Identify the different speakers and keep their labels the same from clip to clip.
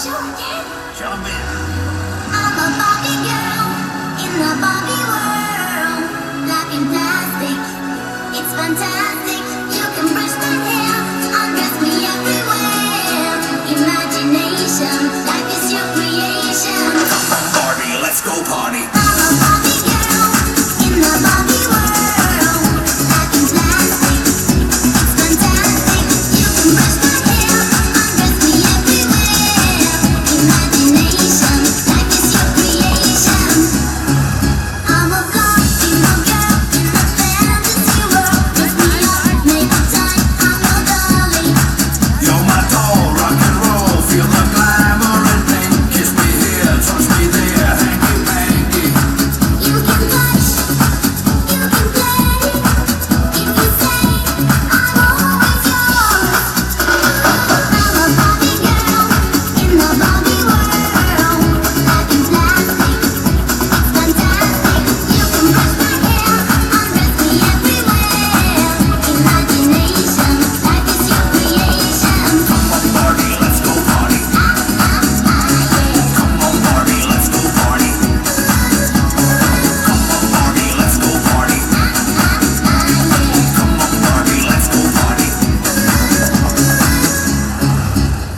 Speaker 1: Jump in.
Speaker 2: I'm a Barbie girl in the Barbie world. Life in plastic, it's fantastic. You can brush my hair, undress me everywhere. Imagination, life is your creation.
Speaker 1: Come on, Barbie, let's go party.
Speaker 2: I'm a Barbie girl in the Barbie world. Life in plastic, it's fantastic. You can brush my hair, undress me everywhere. Imagination, life is your creation. I'm a Barbie girl in the fantasy world. Dress me up, make up time. I'm your darling.
Speaker 1: You're my doll, rock and roll. Feel the glamour and pink. Kiss me here, touch me there. Hanky panky.
Speaker 2: You can touch, you can play. If you say I'm always yours. I'm a Barbie girl in the Barbie world. Life in plastic, it's fantastic. You can brush my hair, undress me everywhere. Imagination, life is your creation.
Speaker 1: Come on, Barbie, let's go party. Come on, Barbie, let's go party. Come on, Barbie, let's go party. Come on, Barbie, let's go party.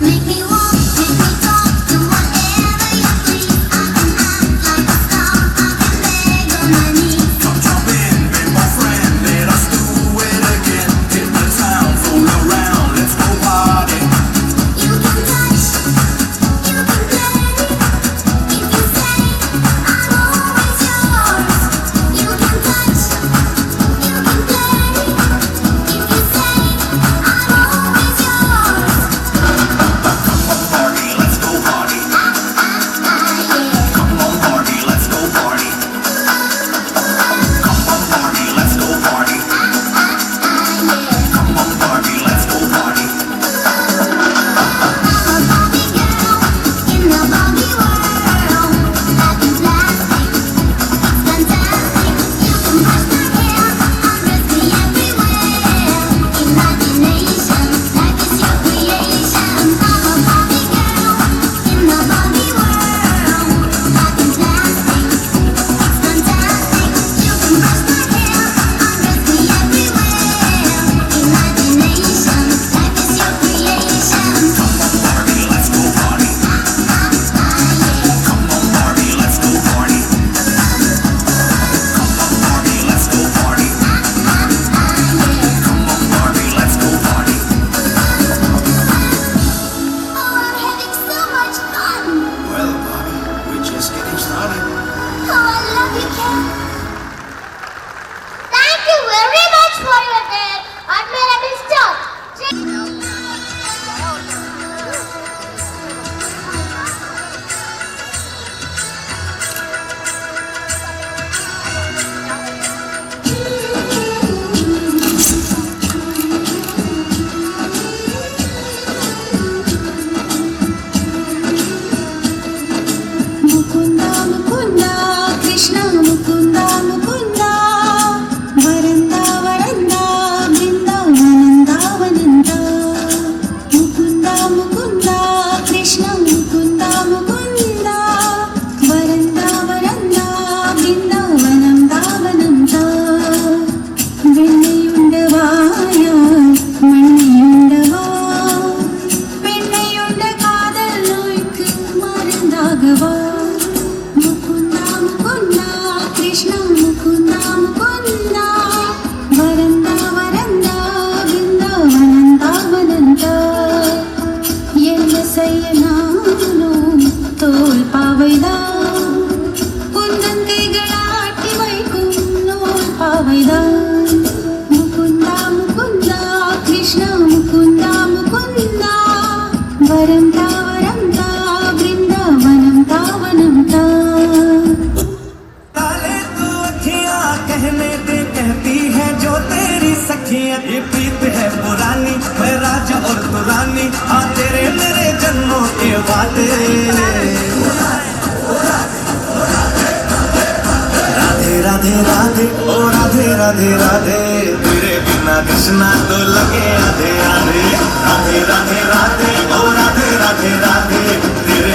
Speaker 2: Make me walk, make me talk, do whatever you please. I can act like a star, I can beg on my knees.
Speaker 1: Come jump in, be my friend. Let us do it again. Hit the town, fool around. Let's go party.
Speaker 2: You can touch, you can play. If you say I'm always yours. You can touch, you can play. If you say I'm always yours.
Speaker 1: Come on, Barbie, let's go party. Come on, Barbie, let's go party. Come on, Barbie, let's go party. Come on, Barbie, let's go party.
Speaker 2: I'm a Barbie girl in the Barbie world. Life in plastic, it's fantastic. You can brush my hair, undress me everywhere. Imagination, life is your creation. I'm a Barbie girl in the Barbie world. Life in plastic, it's fantastic. You can brush my hair, undress me everywhere. Imagination, life is your creation.
Speaker 1: Come on, Barbie, let's go party. Come on, Barbie, let's go party. Come on, Barbie, let's go party. Come on, Barbie, let's go party.
Speaker 2: Oh, I'm having so much fun.
Speaker 1: Well, Barbie, we're just getting started.
Speaker 2: Oh, I love you, Ken. Thank you very much for your day. Admirable start.
Speaker 3: Mukunda Mukunda Krishna Mukunda Mukunda Varanda Varanda Vrindavananda Vananda Mukunda Mukunda Krishna Mukunda Mukunda Varanda Varanda Vrindavananda Vananda வெண்ணையுண்டவாயாய் மண்ணையுண்டவா பெண்ணையுண்ட காதல் நோய்க்கு மருந்தாகவா முகுந்தா முகுந்தா கிருஷ்ணா முகுந்தா முகுந்தா வரந்தா வரந்தா விந்தாவனந்தா வனந்தா என்ன செய்ய நானும் தோல் பாவைதான் உந்தன் கைகளாட்டி வைக்கும் நூல் பாவைதான் முகுந்தா முகுந்தா கிருஷ்ணா முகுந்தா முகுந்தா வரந்தா வரந்தா விந்தாவனம் தாவனம் தா
Speaker 4: ताले तू अखियां कहने दे कहती है जो तेरी सखियां ये प्रीत है पुरानी मैं राजा और तू रानी हाँ तेरे मेरे जन्मों के वादे राधे राधे राधे ओ राधे राधे राधे तेरे बिना कृष्णा तो लगे आधे आधे राधे राधे राधे ओ राधे राधे राधे तेरे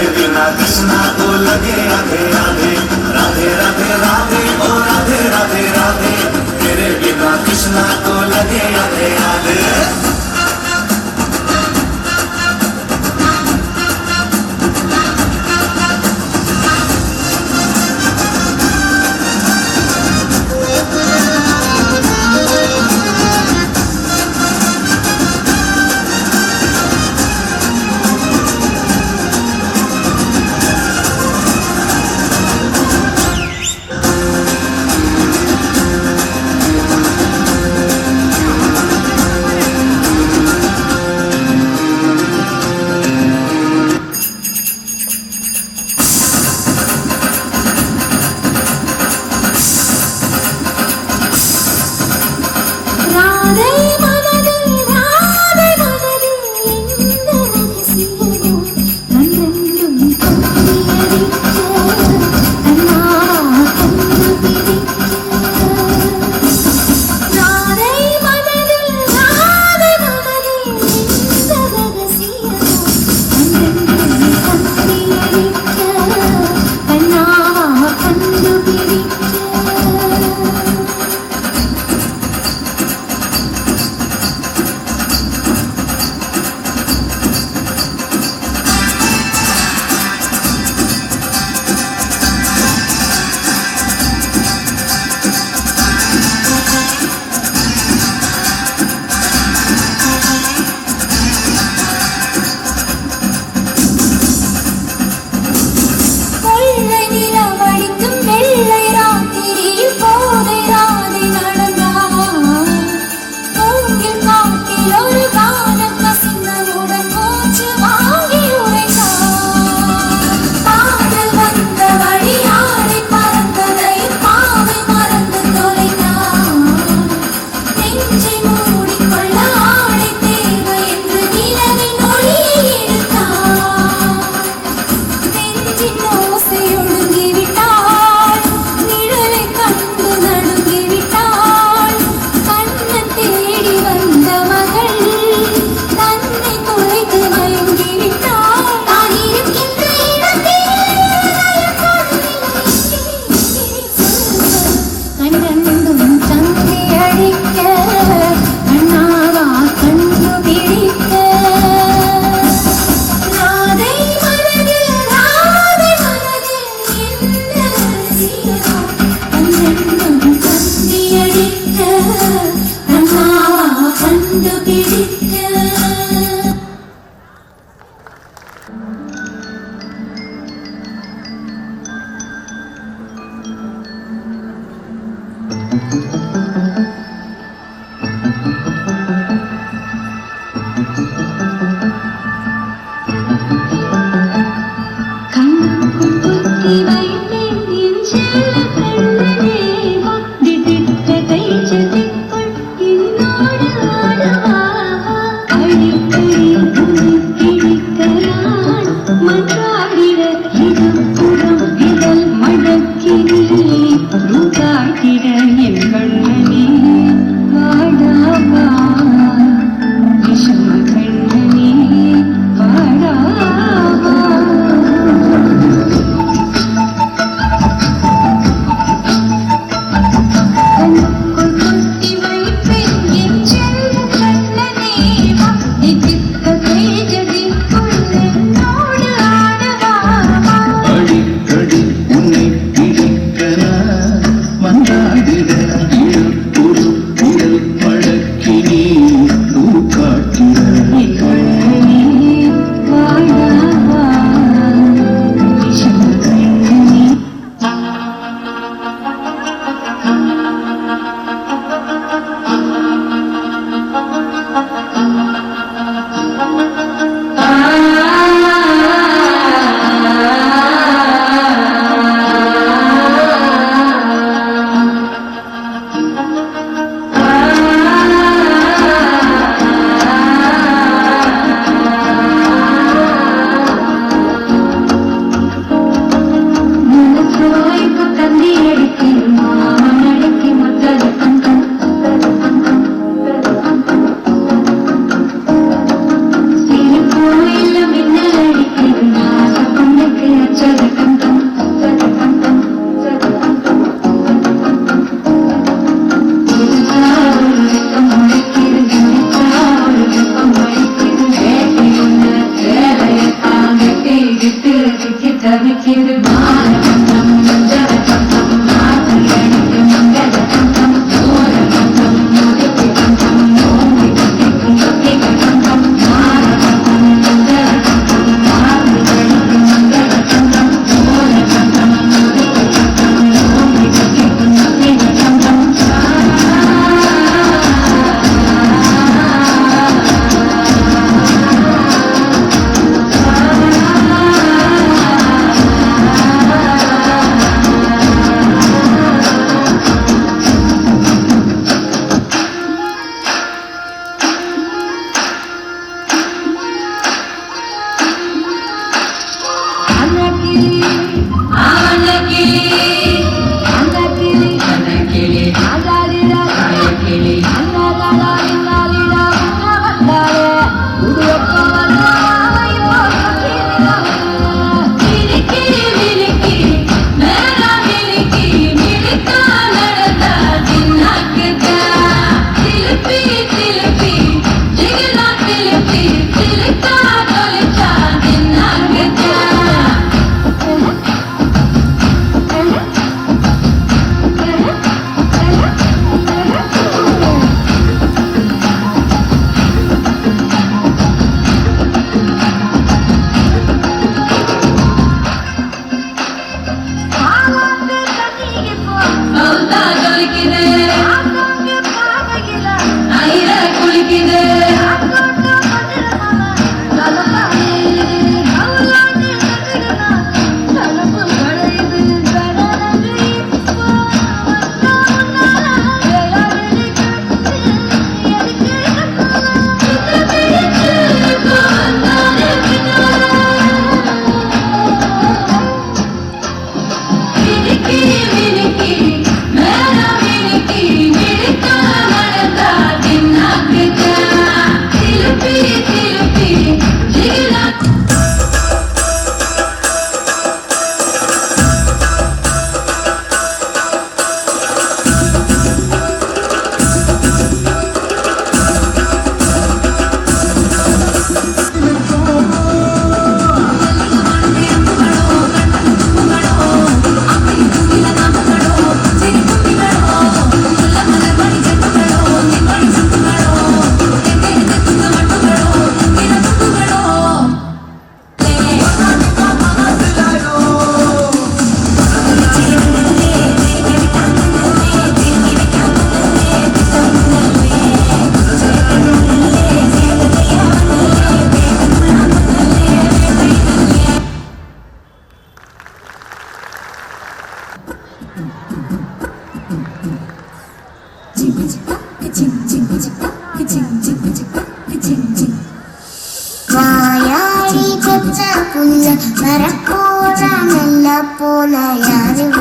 Speaker 2: வாயாடி பெற்ற புள்ள வரப்போற மெல்ல போல யாருவ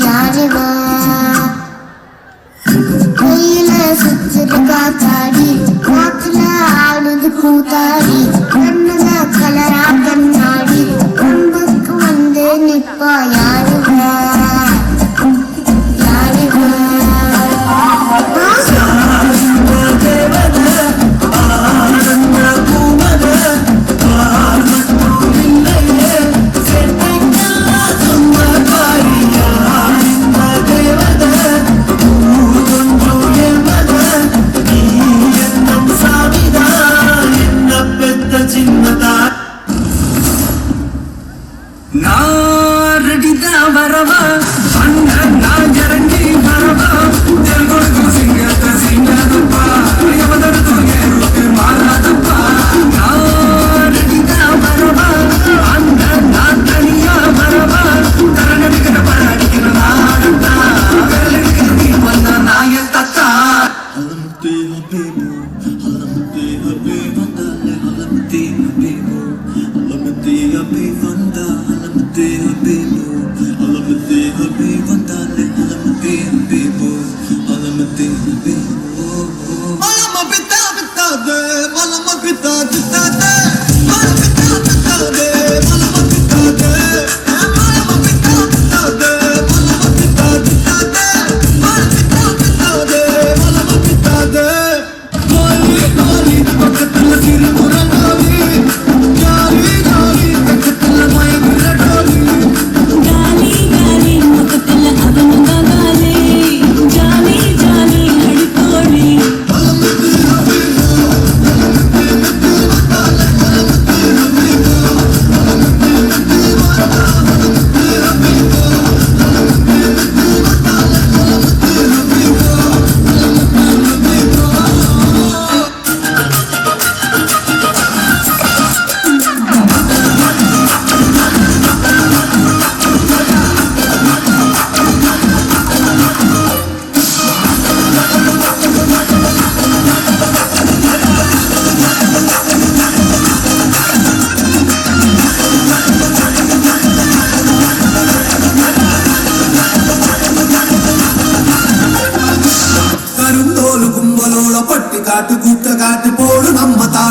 Speaker 2: யாருவ கையில சுத்துது காத்தாடி காத்துல ஆடுது கூத்தாடி கண்ணுல கலரா கண்ணாடி கண்புக்கு வந்து நிப்பா யாருவ
Speaker 4: வரவா அண்ணன் நான் இறங்கி வரவா தெருகொடுக்கும் சிங்கத்தை சிங்கப்பா மாறாதப்பா நான் வரவா அண்ணன் நான் தனியா வரவா தரங்கடிக்கிற பழடிக்கிற நாடா வேலைக்கிற நீ வந்த நாயன் தத்தா ஹலமத்தே ஹபீபு ஹலமத்தே ஹபீப் வந்தாலே ஹலமத்தே ஹபீபு ஹலமத்தே ஹபீப் வந்தா ஹலமத்தே ஹபீபு ஹலமத்தே ஹபீப் வந்தாலே ஹலமத்தே ஹபீபு ஹலமத்தே ஹபீபு மலம பித்தா பித்தாதே மலம பித்தா பித்தாதே மலம பித்தா பித்தாதே மலம பித்தாதே மலம பித்தா பித்தாதே மலம பித்தா பித்தாதே மலம பித்தா பித்தாதே மலம பித்தாதே கோலி கோலி பக்கத்துல சிறு முரங்காவி ஜாலி ஜாலி பக்கத்துல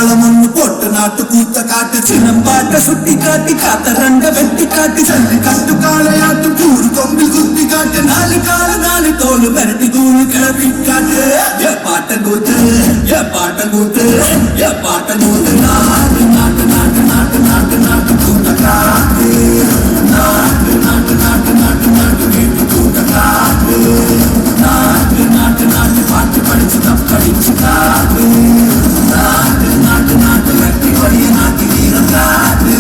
Speaker 1: தாளம் ஒண்ணு போட்டு நாட்டு கூத்த காட்டு சின்னம்பாட்ட சுட்டி காட்டி காத்த ரண்ட வெட்டி காட்டி சண்டு கட்டு காளையாட்டு கூறு கொம்பில் குத்தி காட்டு நாலு கால நாலு தோல் விரட்டி தூளு கிளப்பி காட்டு பாட்ட கூத்து பாட்ட கூத்து பாட்ட கூத்து நாட்டு நாட்டு நாட்டு நாட்டு நாட்டு நாட்டு கூத்த காட்டு நாட்டு நாட்டு நாட்டு நாட்டு நாட்டு வீட்டு கூத்த காட்டு நாட்டு நாட்டு நாட்டு பாட்டு படிச்சு தப்படிச்சு காட்டு நாட்டு நாட்டு நாட்டு வெட்டி வழிய நாட்டி வீரம் காட்டு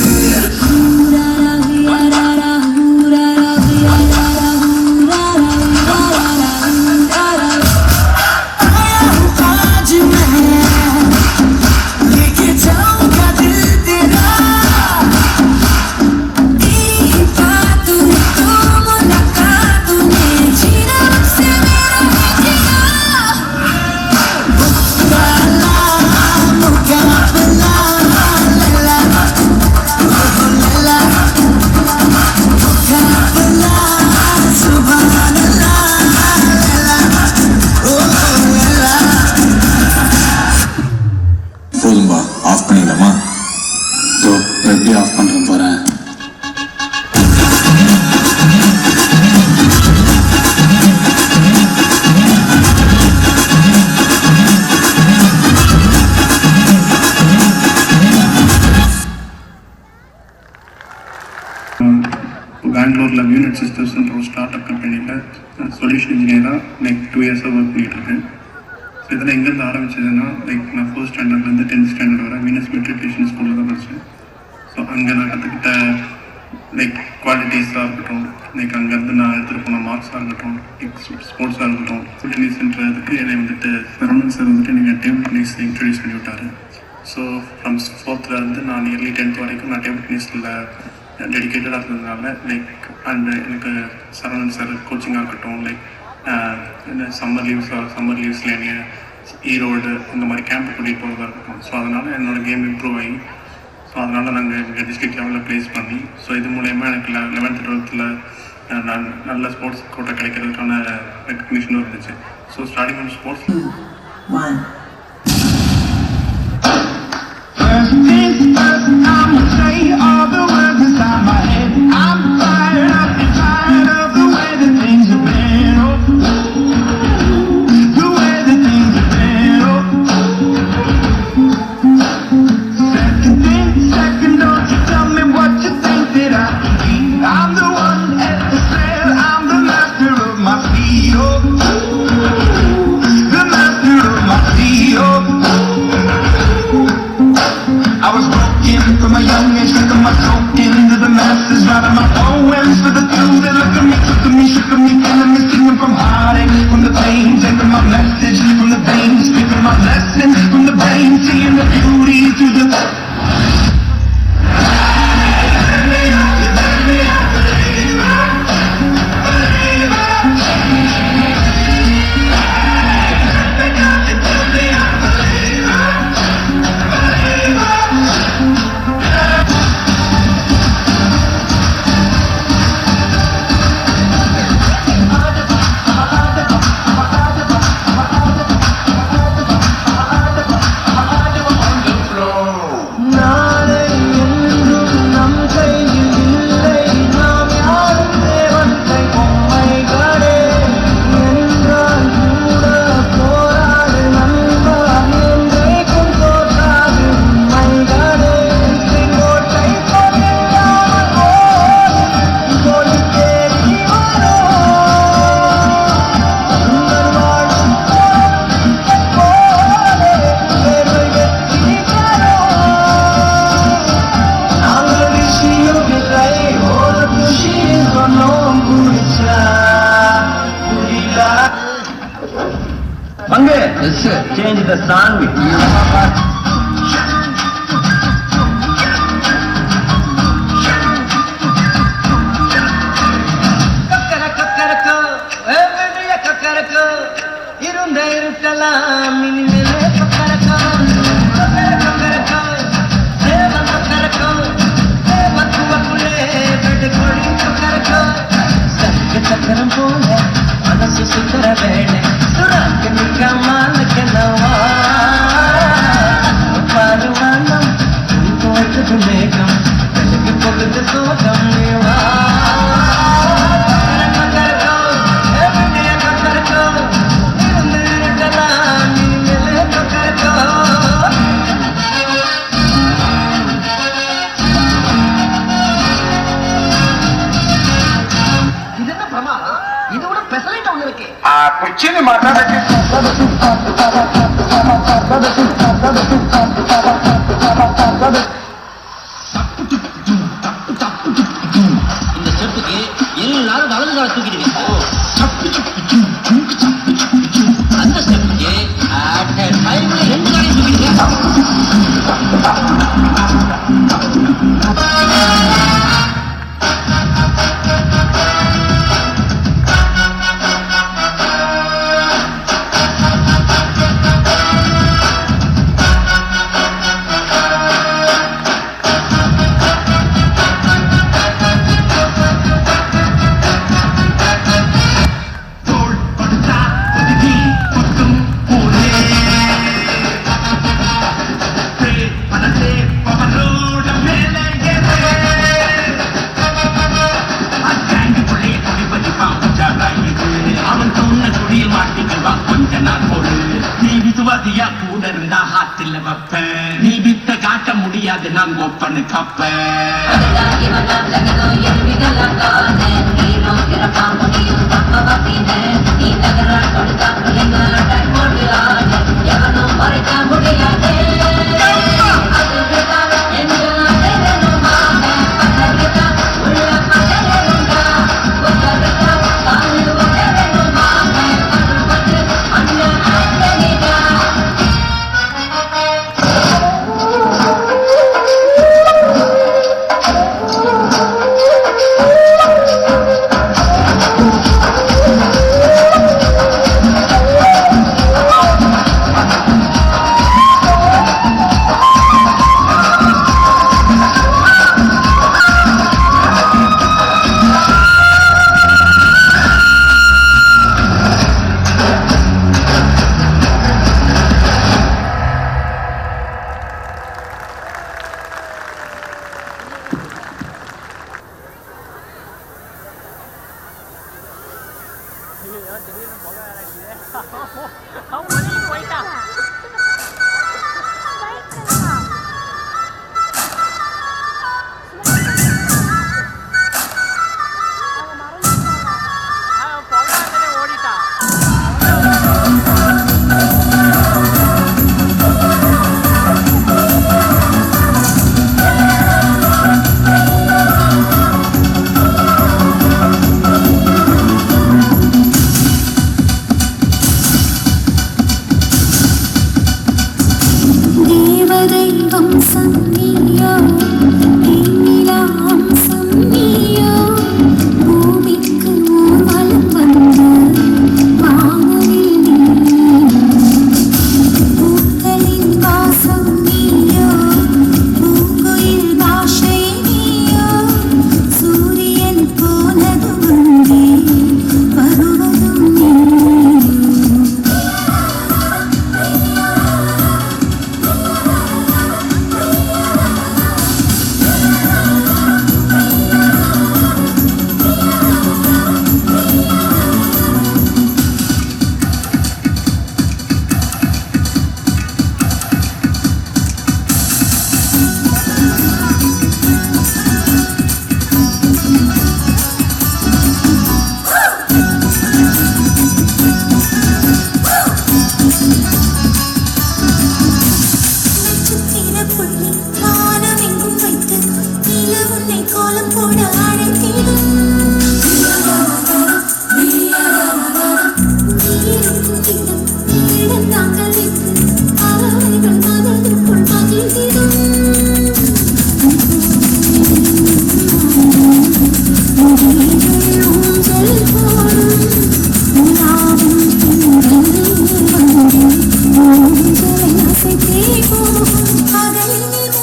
Speaker 5: போதும்பா ஆஃப் பண்ணிடலாமா எப்படி ஆஃப் பண்ணுறேன் போகிறேன்
Speaker 6: பெங்களூரில் யூனிட் சிஸ்டர்ஸ்ன்ற ஒரு ஸ்டார்ட் அப் கம்பெனியில் சொல்யூஷன் இன்ஜினியராக 2 இயர்ஸாக ஒர்க் பண்ணிகிட்ருக்கேன். ஸோ இதெல்லாம் எங்கேருந்து ஆரம்பிச்சதுன்னா நான் 4th ஸ்டாண்டர்ட்லேருந்து 10th ஸ்டாண்டர்ட் வரை வீனஸ் மெட்ரிகுலேஷன் ஸ்கூலில் தான் படித்தேன். ஸோ அங்கே நான் கற்றுக்கிட்ட குவாலிட்டிஸாக இருக்கட்டும், அங்கேருந்து நான் எடுத்துகிட்டு போன மார்க்ஸாக இருக்கட்டும், ஸ்போர்ட்ஸாக இருக்கட்டும், டென்னிஸ்ன்றதுக்கு என்னை சரவணன் சார் நீங்கள் டேபிள் டென்னிஸ் இன்ட்ரடியூஸ் பண்ணி விட்டார். ஸோ ஃப்ரம் 4th நான் நியர்லி 10th வரைக்கும் நான் டேபிள் டென்னிஸில் டெடிக்கேட்டடாக இருந்ததுனால அண்ட் எனக்கு சரவணன் சார் கோச்சிங்காக இருக்கட்டும், இந்த சம்மர் லீவ்ஸில் என்னைய ஈரோடு இந்த மாதிரி கேம்ப் கூட்டிகிட்டு போகிறதா இருக்கட்டும். ஸோ அதனால் என்னோடய கேம் இம்ப்ரூவ் ஆகி ஸோ அதனால் நாங்கள் எங்கள் டிஸ்ட்ரிக்ட் லெவலில் ப்ளேஸ் பண்ணி ஸோ இது மூலயமா எனக்கு 11th 12th நான் நல்ல ஸ்போர்ட்ஸ் கோட்டை கிடைக்கிறதுக்கான ரெக்கக்னிஷனும் இருந்துச்சு. So starting from sports
Speaker 7: I'ma say all the words inside my head. I'm fired up and tired of the way that things have been. Oh, the way that things have been. Oh, second, don't you tell me what you think that I can be. I'm the one at the sail. I'm the master of my feet. Oh, the master of my feet. Oh. I was broken from a young age, taking my soul into the masses, writing my poems for the few that look at me, took me, shook me, killing me, singing from heartache, from the pain, taking my message from the veins, speaking my lesson from the brain, seeing the beauty through the. Change the song. சக்கரம் போல மனசு சுந்தர வேணே சுராக்கு நிற்க மாலுக்கு நவா Chini mata
Speaker 8: இந்த ஸ்டெப்புக்கு எல்லாரும் வலது கால தூக்கிடுவீங்க அந்த ஸ்டெப்புக்கு ரெண்டு காலையும் தூக்கிடுங்க நீ வித்த காட்ட முடியாது நான் ஒப்பனு கப்ப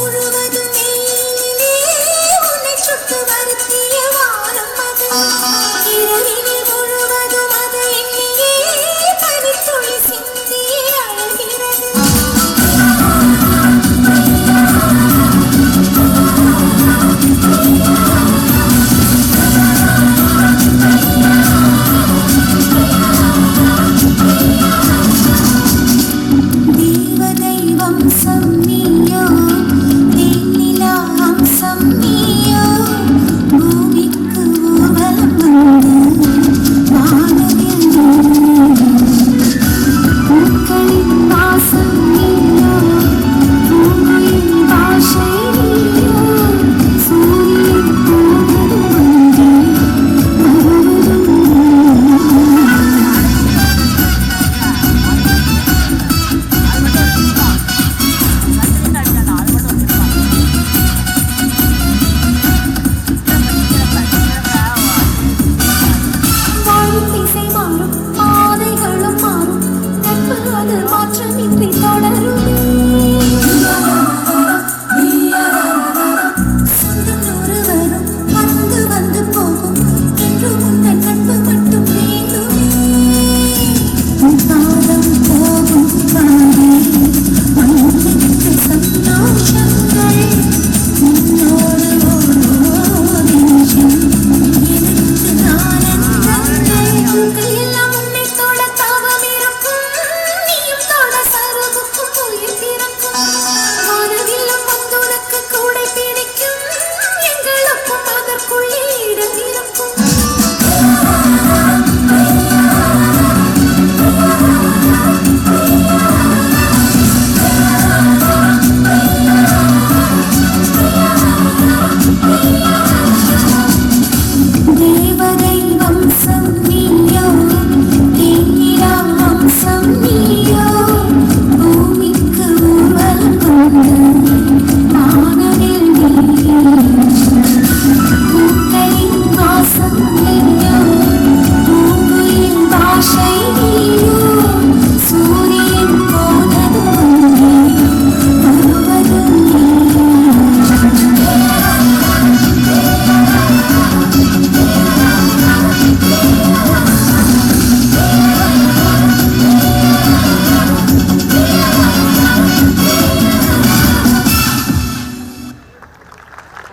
Speaker 2: முழுவதும் உன்னை சுட்டு வருத்த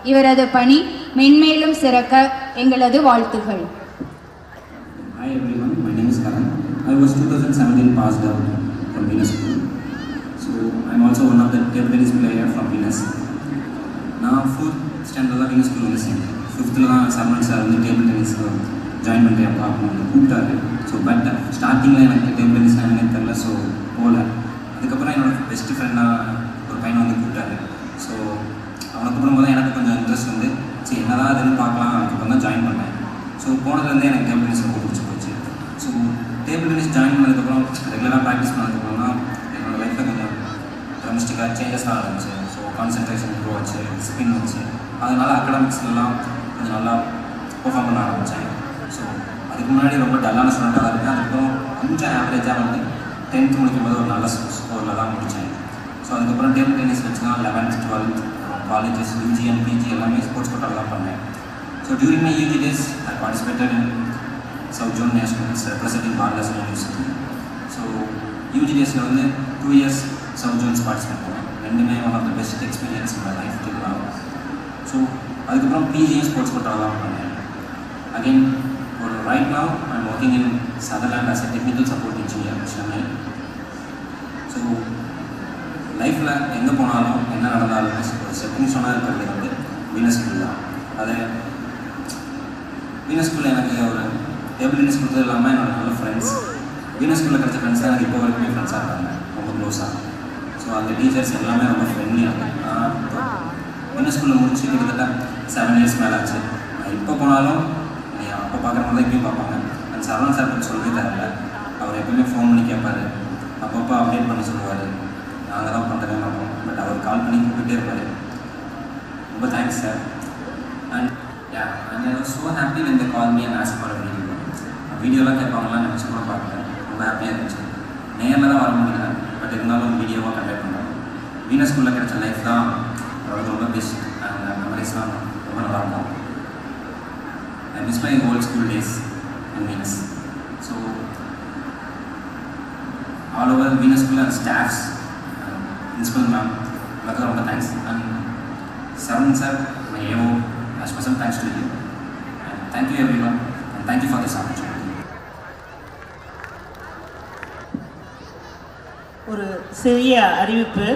Speaker 3: இவரது பணி மென்மேலும் சிறக்க எங்களது வாழ்த்துகள்.
Speaker 9: Hi everyone, my name is Karan. I was 2017 passed out from Venus School. So I'm also one of the table tennis player from Venus. நான் 4th ஸ்டாண்டர்டில் தான் Venus School வந்து சேர்ந்தேன். 5th தான் சரவணன் சார் வந்து டேபிள் டென்னிஸ் ஜாயின் பண்ணுறேன் அப்படின்னு கூப்பிட்டாரு. ஸோ பட் ஸ்டார்டிங்கில் எனக்கு டேபிள் டென்னிஸ் என்னன்னு தெரியல, ஸோ போகல. அதுக்கப்புறம் என்னோட பெஸ்ட் ஃப்ரெண்டாக ஒரு பையனை வந்து கூப்பிட்டாரு. ஸோ அவனை கூப்பிடும் போது எனக்கு கொஞ்சம் இன்ட்ரெஸ்ட் வந்து சரி என்னதான் அதுன்னு பார்க்கலாம், அதுக்கப்புறம் தான் ஜாயின் பண்ணேன். ஸோ போனதுலேருந்தே எனக்கு டேபிள் டென்னிஸ் ரொம்ப பிடிச்சி போச்சு. ஸோ டேபிள் டென்னிஸ் ஜாயின் பண்ணதுக்கப்புறம் ரெகுலராக ப்ராக்டிஸ் பண்ணதுக்கப்புறம் தான் என்னோடய லைஃப்பில் கொஞ்சம் ட்ரமிஸ்டிக்காக சேஞ்சஸ்லாம் இருந்துச்சு. ஸோ கான்சன்ட்ரேஷன் இம்ப்ரூவ் ஆச்சு, ஸ்பின் வச்சு, அதனால் அகடாமிக்ஸ்லாம் கொஞ்சம் நல்லா பெர்ஃபார்ம் பண்ண ஆரம்பித்தேன். ஸோ அதுக்கு முன்னாடி ரொம்ப டல்லான ஸ்டூடெண்ட்டாக தான் இருக்கேன். அதுக்கப்புறம் கொஞ்சம் ஆவரேஜாக வந்து 10th முடிக்கும்போது ஒரு நல்ல ஸ்கோரில் தான் முடித்தேன். ஸோ அதுக்கப்புறம் டேபிள் டென்னிஸ் வச்சு தான் 11th 12th colleges UG and PG எல்லாமே ஸ்போர்ட்ஸ் கோட்டாவில் தான் பண்ணேன். So during my UG days I participated in South Zone Nationals representing Bardhasan University. So UG daysல வந்து 2 years South Zones participate பண்ணேன். ரெண்டுமே one of the best experience in my life till now. So அதுக்கப்புறம் PG sports கோட்டாவில் தான் பண்ணேன். Again right now I'm working in Sutherland as a technical support engineer Chennai. So லைஃப்பில் எங்கே போனாலும் என்ன நடந்தாலுமே ஒரு ஸ்டெப்பிங் ஸ்டோனாக இருக்கிறது வந்து வீனஸ் ஸ்கூல் தான். அது வீனஸ் ஸ்கூலில் எனக்கு ஒரு டேபிள் டென்னிஸ் கொடுத்தது இல்லாமல் என்னோட நல்ல ஃப்ரெண்ட்ஸ், வீனஸ் ஸ்கூலில் கிடைச்ச ஃப்ரெண்ட்ஸ் தான் எனக்கு இப்போ வரைக்குமே ஃப்ரெண்ட்ஸாக இருக்காங்க, ரொம்ப க்ளோஸாக. ஸோ அந்த டீச்சர்ஸ் எல்லாமே ரொம்ப ஃப்ரெண்ட்லியாக. நான் இப்போ வீனஸ் ஸ்கூலில் முடிச்சு கிட்டத்தட்ட 7 years மேலே ஆச்சு. நான் இப்போ போனாலும் அப்போ பார்க்குற மாதிரி தான் இப்பயும் பார்ப்பாங்க. அந்த சரவணன் சார் பற்றி சொல்லவே தரல. அவர் எப்பவுமே ஃபோன் பண்ணி கேட்பார், அப்பப்போ அப்டேட் பண்ண சொல்லுவார். நாங்கள் தான் பண்ணுறதே பார்ப்போம், பட் அவர் கால் பண்ணி கூப்பிட்டே இருப்பார். ரொம்ப thanks sir. And I was so happy when they called me and asked for a video. வீடியோலாம் கேட்பாங்கலாம் நினச்சி கூட பார்க்குறேன். ரொம்ப ஹாப்பியாக இருந்துச்சு. நேரில் தான் வர முடியல, பட் இருந்தாலும் வீடியோவாக கண்டக்ட் பண்ணுறோம். வீனஸ் ஸ்கூலில் கிடைச்ச லைஃப் தான் ரொம்ப பெஸ்ட். அந்த மெமரிஸ்லாம் ரொம்ப நல்லாயிருக்கும். I miss my old school days in Venus. So all over Venus School and staffs, principal ma'am, எல்லாத்துக்கும் ரொம்ப thanks. And Saravanan sir, my AO, a special thanks to you. And thank you everyone, and thank you for this opportunity.
Speaker 10: ஒரு சிறிய அறிவிப்பு.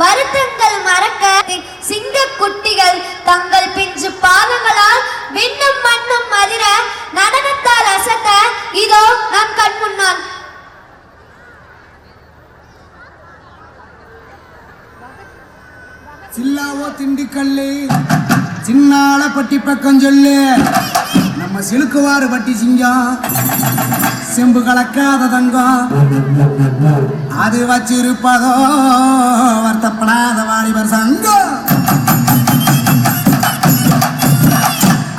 Speaker 2: வருத்தங்கள் மறக்க சிங்க குட்டிகள் தங்கள் பிஞ்சு பாதங்களால் விண்
Speaker 1: கல்லு சின்னால பட்டி பக்கம் சொல்லு நம்ம சிலுக்குவாறு பட்டி சிங்கம் செம்பு கலக்காத தங்கம் அது வச்சிருப்பதோ வருத்தப்படாத வாலிபர் சங்கம்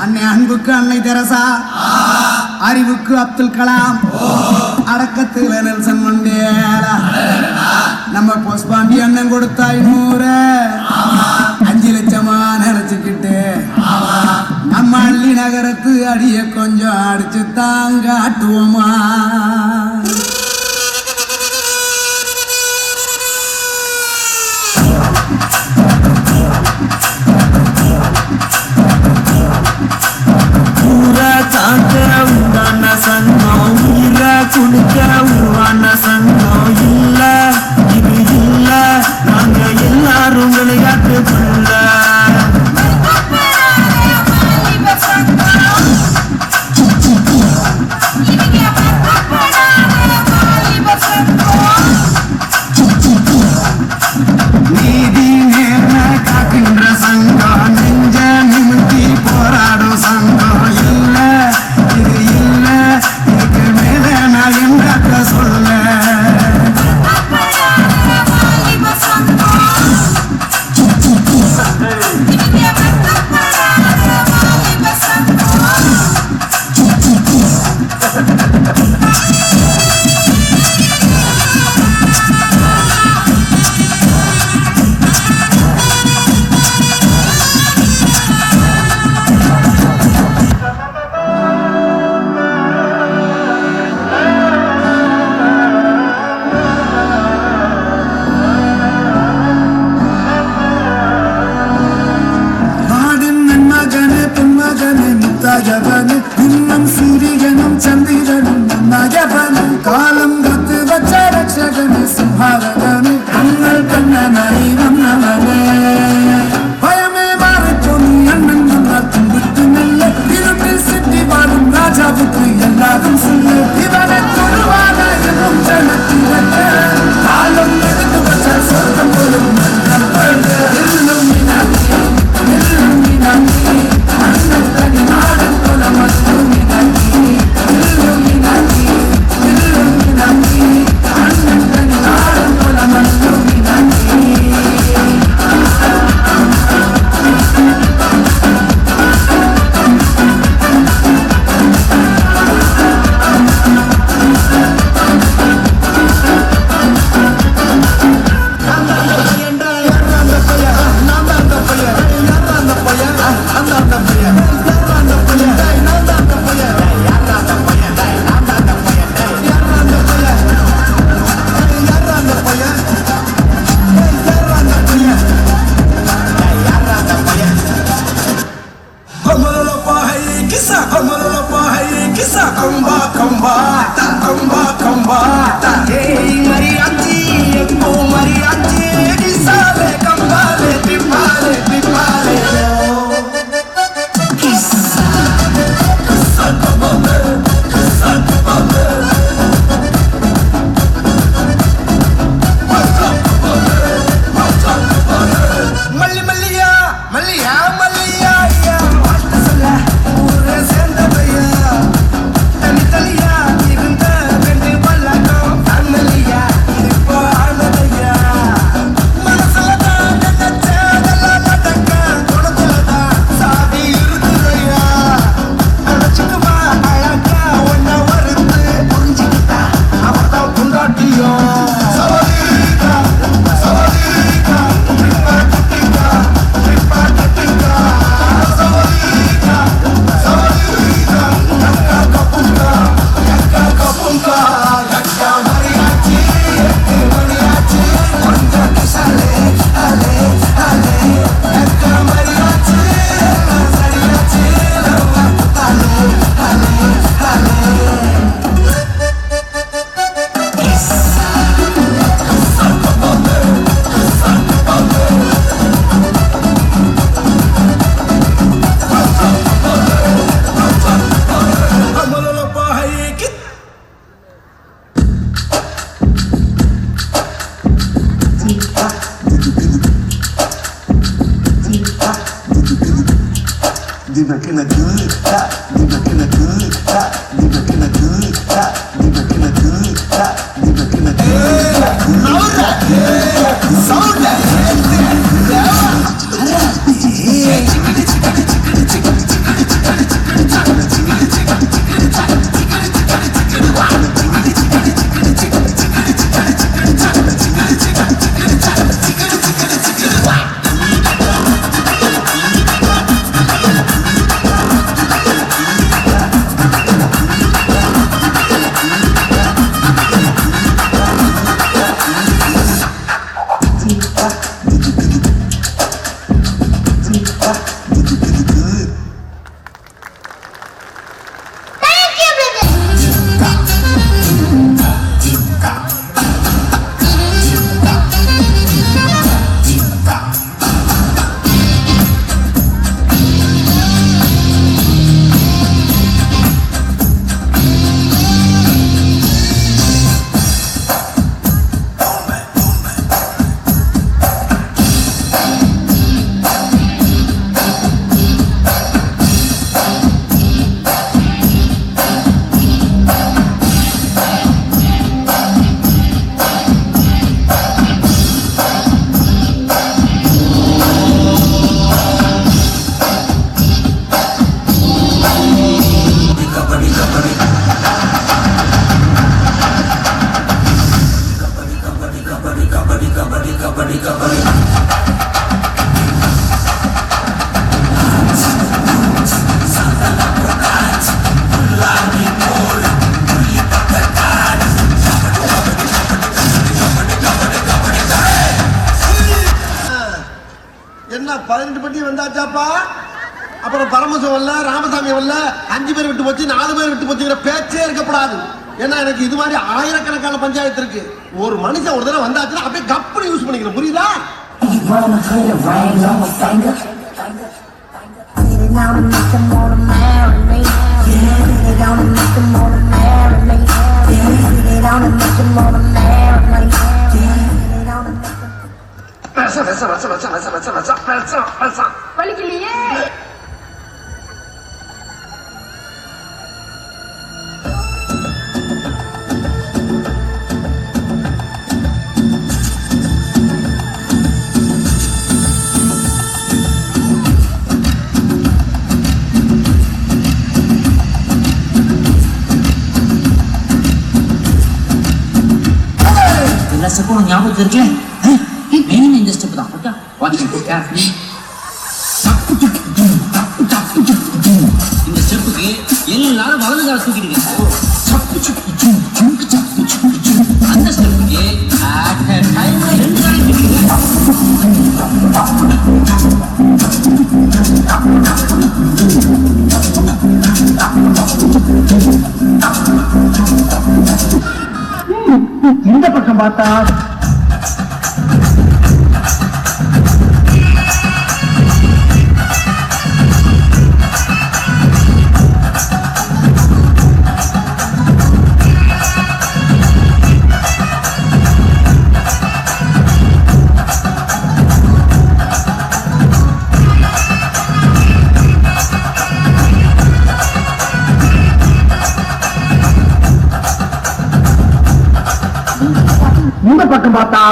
Speaker 1: அன்னை அன்புக்கு அன்னை தெரசா அறிவுக்கு அப்துல் கலாம் அடக்கத்துல நெல்சன் மண்டேலா நம்ம போஸ்பாண்டி அண்ணன் கொடுத்த 500 5 லட்சமா நினைச்சுக்கிட்டு நம்ம அள்ளி நகரத்து அடிய கொஞ்சம் அடிச்சு தாங்க ஆட்டுவோமா சங்கம் உயிர குடுக்க உருவான சங்கம் இல்ல இது இல்ல நாங்க எல்லாரும் விளையாட்டுக்குள்ள நீதி நேர்ம காக்கின்ற சங்கம் நெஞ்ச நிமித்தி போராடும் சங்கம் இல்ல இது இல்ல இதுக்கு மேல நான் என்ன சொல்ல இன்னும் சூரியனும் சந்திரனும் நகவனும் காலம் கத்து வச்ச ரட்சகனு சிம்ஹாரகனு கண்ணல் கண்ணனை வந்தவனே பயமே மாறி பொண்ணு அண்ணன் வந்தால் தும்பிட்டு நெல்ல இருட்டில் சிட்டி வாழும் ராஜாவுக்கு எல்லாரும் சொல்லு இவனை தொழுவான என்னும் ஜனத்திரக்க காலம் எடுத்து வச்ச சொர்க்கம் போலும் எல்லும் மீனாட்சி எல்லும் மீனாட்சி அண்ணன் தனி நாடன் கொல மட்டும் மீனாட்சி எல்லும் மீனாட்சி எல்லும் மீனாட்சி அண்ணன் தனி நாடன் கொல மட்டும் மீனாட்சி தனி தனியா looking a good, you looking a good, you looking a good, you looking a good, you looking a
Speaker 11: என்ன 18 பட்டி வந்தாச்சாப்பா? அப்புறம் பரமசம் வரல, ராமசாமி வரல, 5 பேர் விட்டு போச்சு, 4 பேர் விட்டு போச்சுங்கிற பேச்சே இருக்கப்படாது. ஏன்னா எனக்கு இது மாதிரி ஆயிரக்கணக்கான பஞ்சாயத்து இருக்கு. ஒரு மனுஷன் ஒரு தடவை வந்தாச்சுன்னா அப்படியே கப்புனு யூஸ் பண்ணிக்கணும், புரியுதா?
Speaker 3: வலிக்கலையே.
Speaker 10: ஸ்டெப் ஞாபகத்தில் இருக்குல்ல, மெயின் இந்த ஸ்டெப் தான். Okay, watch it carefully. இந்த ஸ்டெப்புக்கு எல்லாரும் வலது கால தூக்கிடுங்க. அந்த ஸ்டெப்புக்கு அட் a time 2 காலம் தூக்கிடுங்க. இந்த பக்கம் பார்த்தா இந்த பக்கம் பார்த்தா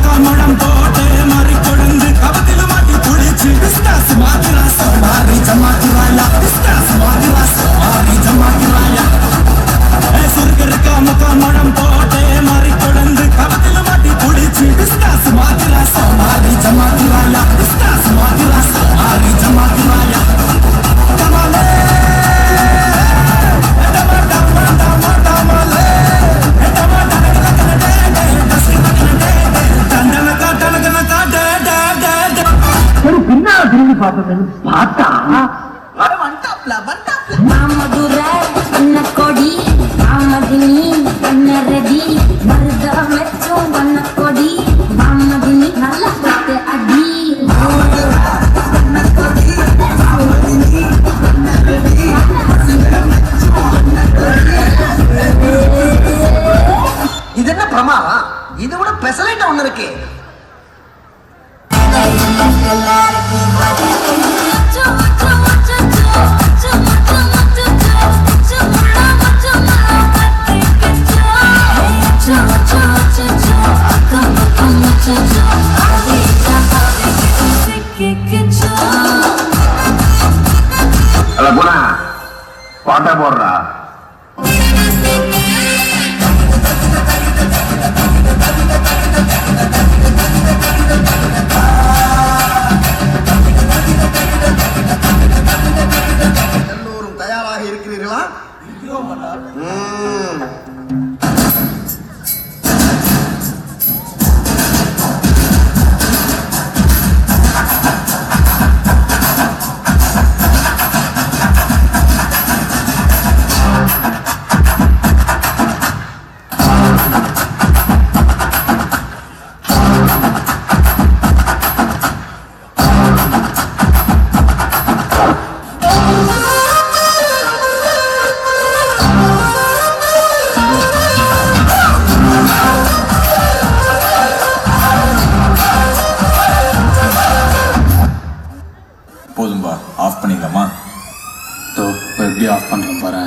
Speaker 1: காமடம் போட்டு மாறி கொழுந்து கபத்தில மாட்டி குளிச்சு பிஸ்டாஸ் மாத்திராச மாறி ஜமாத்திராயா பிஸ்டாஸ் மாத்திராச மாறி ஜமாத்திராயா சுருக்கர் காமடம் போட்டு மாறி கொழுந்து கபத்தில மாட்டி குளிச்சு பிஸ்டாஸ் மாத்திராச மாறி ஜமாத்திராயா பிஸ்டாஸ் மாத்திராச மாறி ஜமாத்திராயா கமலே
Speaker 10: பின்னால திரும்பி பார்த்தது பார்த்தா
Speaker 2: மாமதுரை வண்ண கொடி மாமதினி வண்ண ரெடி மருத மெச்சும் வண்ண கொடி மாமதினி நல்ல பத்து அடி
Speaker 11: இது என்ன பிரமாதம்? இது விட பெசலைட் ஒண்ணு இருக்கு.
Speaker 2: Let's go.
Speaker 7: போனா பாட்டை போடுறா.
Speaker 11: எல்லோரும் தயாராக இருக்கிறீர்களா?
Speaker 5: போதும்பா, ஆஃப் பண்ணிக்கலாமா? எப்படி ஆஃப் பண்ணுறேன் பாரு.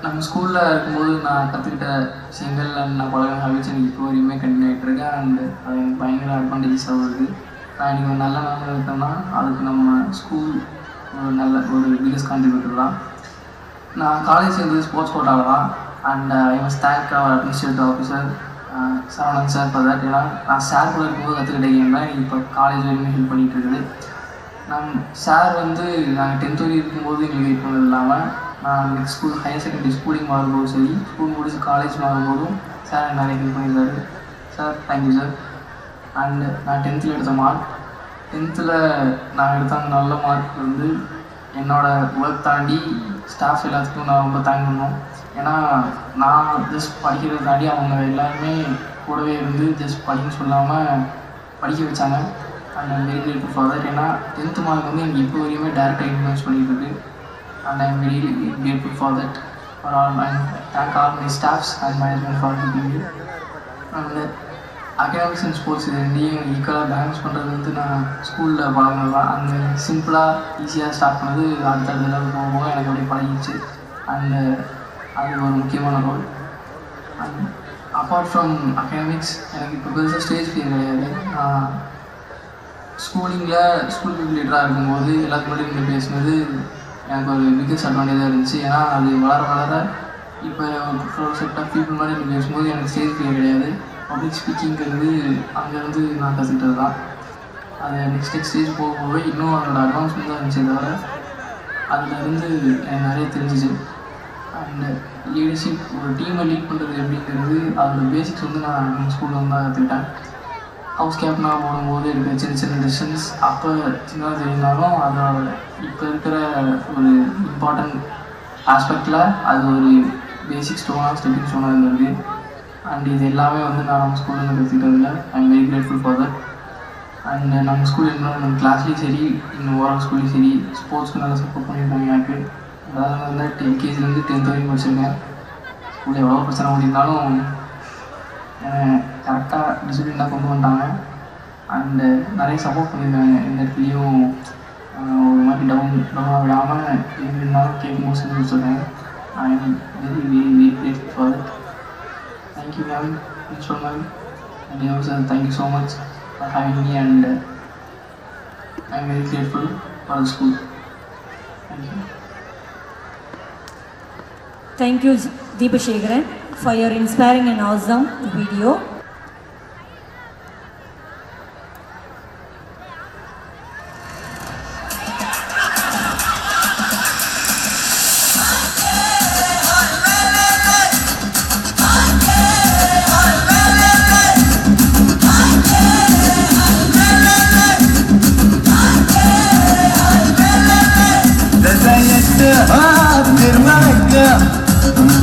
Speaker 12: நம்ம ஸ்கூலில் இருக்கும்போது நான் கற்றுக்கிட்ட விஷயங்கள் நான் பழகின ஹேபிட்ஸ் எனக்கு இப்போ வரையுமே கண்டினியூ ஆகிட்டுருக்கேன். அண்டு அது எனக்கு பயங்கர அட்வான்டேஜஸாக வருது. நான் இன்றைக்கி ஒரு நல்ல நிலைமையில் இருக்கேன்னா அதுக்கு நம்ம ஸ்கூல் ஒரு பிகஸ்ட் கான்ட்ரிபியூட்டர் தான். நான் காலேஜ் சேர்ந்தது ஸ்போர்ட்ஸ் கோட்டாவில் தான். And I must thank our administrative officer Saravanan sir for that. ஏன்னா நான் சார் கூட இருக்கும்போது கற்றுக்கிட்ட கேம் தான் இப்போ காலேஜ் வரையுமே ஹெல்ப் பண்ணிகிட்டு இருக்குது. சார் நாங்கள் 10th வரைக்கும் இருக்கும்போது எங்களுக்கு ஹெல்ப் பண்ணது இல்லாமல் நான் next school higher secondary schooling மாறும்போதும் சரி, ஸ்கூல் முடிச்சு காலேஜ் மாறும்போதும் சார் நிறைய ஹெல்ப் பண்ணியிருக்காரு. Sir thank you sir. அண்டு நான் 10th எடுத்த மார்க், 10th நான் எடுத்த அந்த நல்ல மார்க் என்னோடய ஒர்க் தாண்டி ஸ்டாஃப் எல்லாத்துக்கும் நான் ரொம்ப தேங்க் பண்ணோம். ஏன்னா நான் ஜஸ்ட் படிக்கிறத தாண்டி அவங்க எல்லாருமே கூடவே இருந்து ஜஸ்ட் படின்னு சொல்லாமல் படிக்க வச்சாங்க. And I'm very grateful for that. ஏன்னா 10th மார்க் எனக்கு இப்போ வரையுமே டேரெக்டாக இன்ஃப்ளூயன்ஸ் பண்ணிகிட்டு இருக்கு. And I'm very grateful for that. For all my thank all my staffs and management for helping me. And academics and sports இது ரெண்டையும் ஈக்குவலாக பேலன்ஸ் பண்ணுறது நான் ஸ்கூலில் பழகினது தான். அந்த சிம்பிளாக ஈஸியாக ஸ்டார்ட் பண்ணது அடுத்தடுத்த லெவல் போக எனக்கு அப்படியே பழகிடுச்சு. அண்டு அது ஒரு முக்கியமான role. And apart from academics எனக்கு இப்போ பெருசாக ஸ்டேஜ் ஃபியர் கிடையாது. நான் ஸ்கூல் லீடராக இருக்கும்போது எல்லாத்துக்கு முன்னாடி இருந்து பேசுனது எனக்கு ஒரு பிக்கஸ்ட் அட்வான்டேஜாக இருந்துச்சு. ஏன்னா அது வளர இப்போ ஒரு செட் ஆஃப் பீப்புள் மாதிரி இருந்து பேசும்போது எனக்கு ஸ்டேஜ் ஃபியர் கிடையாது. பப்ளிக் ஸ்பீக்கிங்கிறது அங்கேருந்து நான் கற்றுக்கிட்டது தான். அது நெக்ஸ்ட் ஸ்டேஜ் போக இன்னும் அதோட அட்வான்ஸ்மெண்ட் தான் இருந்துச்சு. தவிர அதுலேருந்து எனக்கு நிறைய தெரிஞ்சிச்சு. அண்டு லீடர்ஷிப், ஒரு டீமை லீட் பண்ணுறது எப்படிங்கிறது அதோட பேசிக்ஸ் நான் எங்கள் ஸ்கூலில் தான் கற்றுக்கிட்டேன். ஹவுஸ் கேப்டனாக போடும்போது எடுக்கிற சின்ன சின்ன டிசிஷன்ஸ் அப்போ சின்னதாக தெரிந்தாலும் அதோட இப்போ இருக்கிற ஒரு இம்பார்ட்டன்ட் ஆஸ்பெக்டில் அது ஒரு பேசிக் ஸ்டெப்பிங் ஸ்டோனாக இருந்தது. அண்ட் இது எல்லாமே நான் நம்ம ஸ்கூலில் கற்றுக்கிட்டதில்ல. I'm very grateful for that. And நம்ம ஸ்கூல் இன்னும் கிளாஸ்லேயும் சரி, இன்னும் ஓவரால் ஸ்கூல்லையும் சரி ஸ்போர்ட்ஸ்க்கு நல்லா சப்போர்ட் பண்ணியிருக்காங்க எனக்கு. அதாவது LKG-லேருந்து 10th வரைக்கும் படிச்சிருக்கேன். ஸ்கூலில் எவ்வளோ பிரச்சனை பண்ணியிருந்தாலும் கரெக்டாக டிசிப்ளினாக கொண்டு வந்தாங்க. அண்டு நிறைய சப்போர்ட் பண்ணியிருக்காங்க. எந்த இடத்துலையும் ஒரு மாதிரி டவுன் விடாமல் எது இருந்தாலும் கேட்கும்போது செஞ்சு வச்சுருக்காங்க. I am very very very grateful for that. Thank you ma'am, principal ma'am, and you sir, thank you so much for having me. And I am very grateful for the school. Thank you.
Speaker 13: Thank you, Deepashegaran, for your inspiring and awesome video.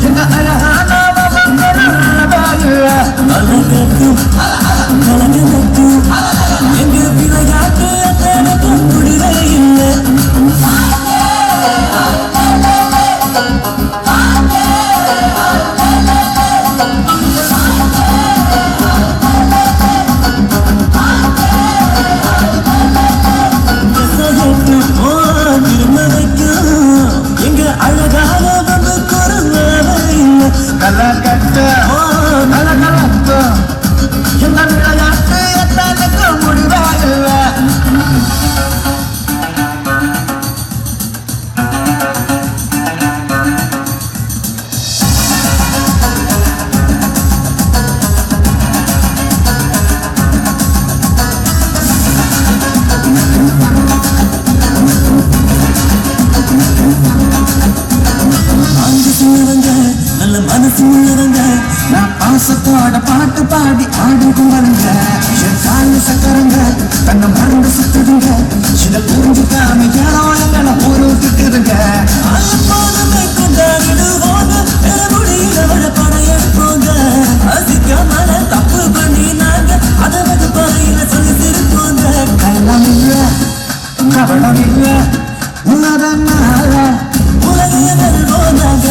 Speaker 1: என்ன அழகான கலகலக்கும் எங்க விளையாட்டு எனக்கு முடிவே இல்லை எங்க அழகாக வந்து குறும்பு கலகட்டு கலகலக்கு எங்க விளையாட்டு எத்தனைக்கு முடிவாகல நல்ல மனசு உள்ளவங்க நான் பாசத்தோட பாட்டு பாடி ஆடுக்கும் வருங்க காலு சக்கரங்க தன்னை மறந்து சுத்துதுங்க இதை புரிஞ்சுக்காம ஏனோ எங்களை பொறுத்துக்குதுங்க கொண்டாடிடுவோங்க முடியல படையெடுப்போங்க அதிகமான தப்பு பண்ணி நாங்க அதை வகுப்பறையில சொல்லி திருப்போங்க கள்ளம் இல்ல கவனம் இல்ல உணரனால உலகிய வெல்வோனாக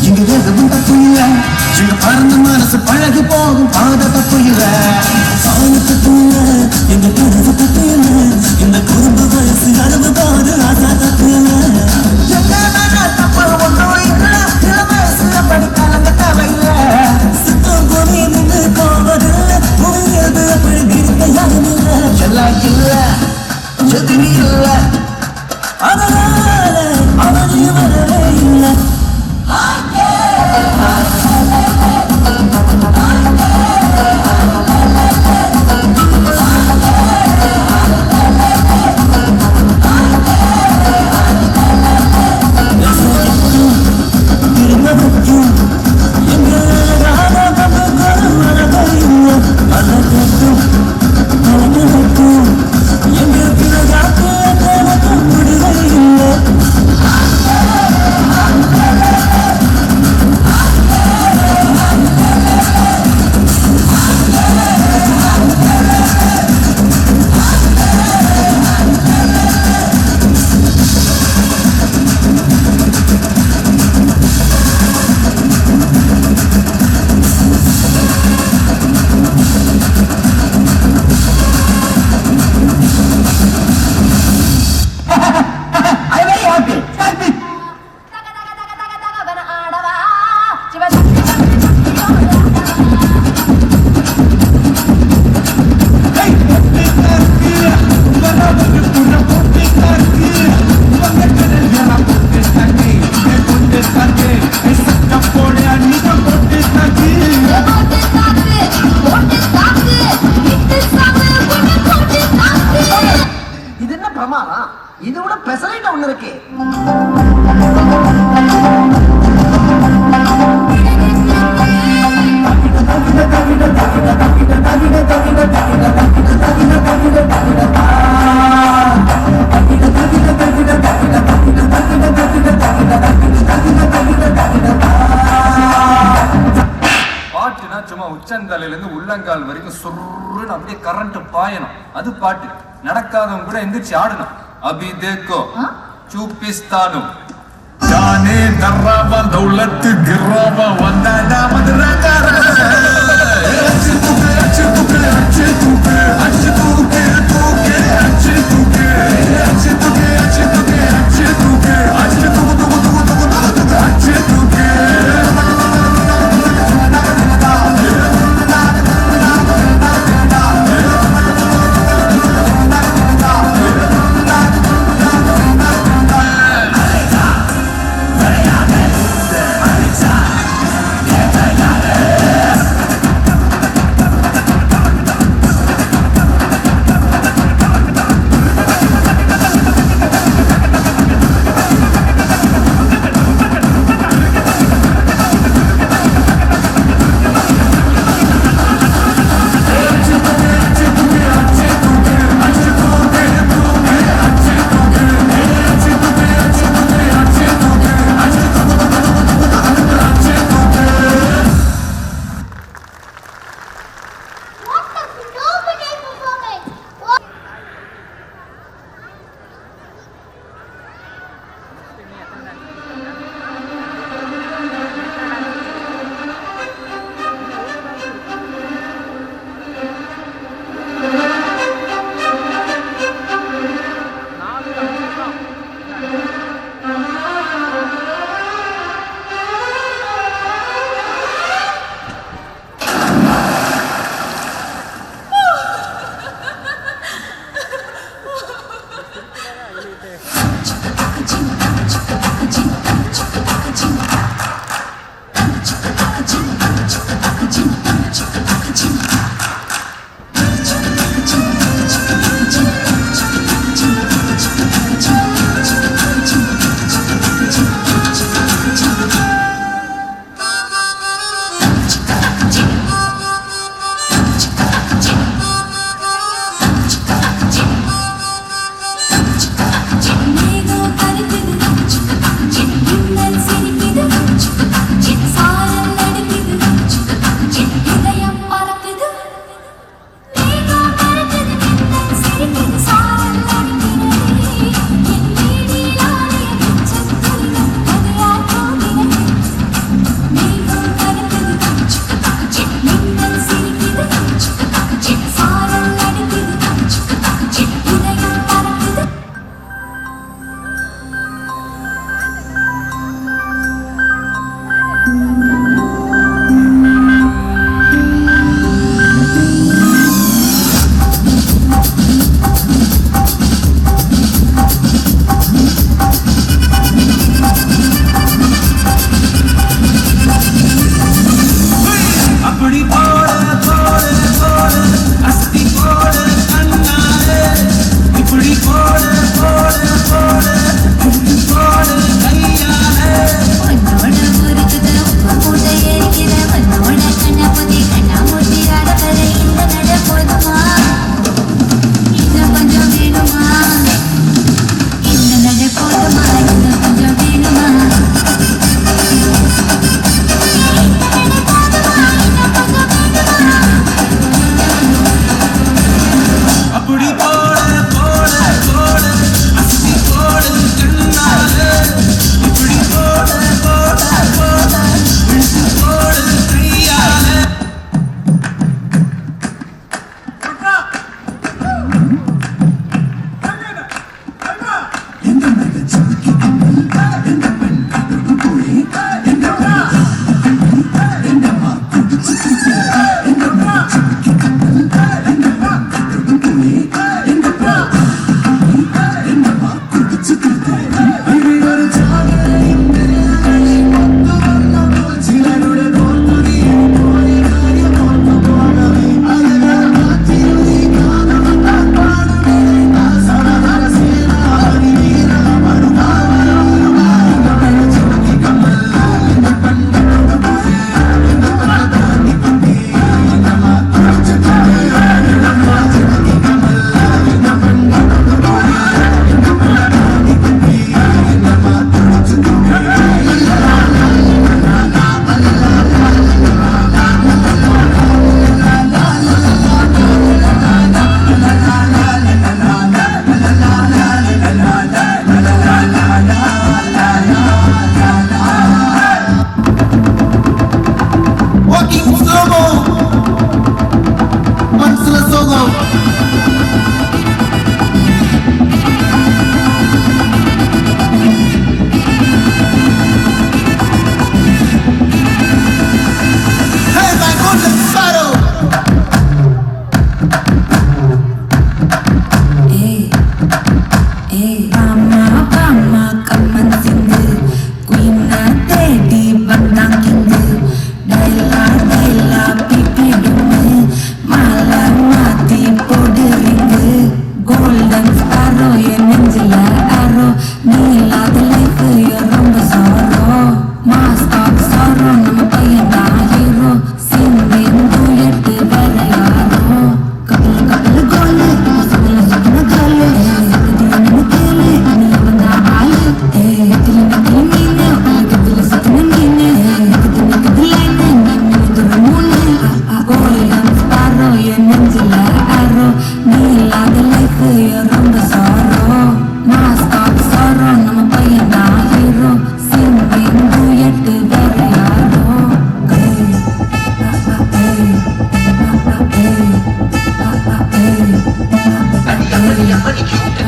Speaker 1: இங்க எதுவும் தப்பு இல்ல எங்க பறந்த மனசு பழகி போகும் பாத தப்பு இல்ல சாணி தப்பு இல்ல எங்க கனவு தப்பு இல்ல இந்த குடும்ப வயசு அளவு பாது ஆசா தப்பு இல்ல தப்பு ஒன்றும் இல்ல சில வயசுல படிக்காலங்க தேவையில்ல சுத்தம் போய் நின்று போவதில்லை முடியாது அப்படி இருக்க யாரும் இல்ல எல்லாம் இல்ல எதுவும் இல்ல அதனால அவனையும் வரவே இல்லை இதோட பெசலைட் ஒண்ணு இருக்கு
Speaker 14: பாட்டுனா சும்மா உச்சந்தலையில இருந்து உள்ளங்கால் வரைக்கும் சொருன்னு அப்படியே கரண்ட் பாயணும் அது பாட்டு நடக்காதவங்க கூட எந்திரிச்சு ஆடணும் अभी देखो चूपिस्तानु जाने दर्रावा दौलत गिरावा वंदाना मदरकारा अच्छे तुके अच्छे तुके अच्छे तुके अच्छे तुके तुके अच्छे तुके अच्छे तुके अच्छे तुके अच्छे तुके अच्छे तुके अच्छे तुके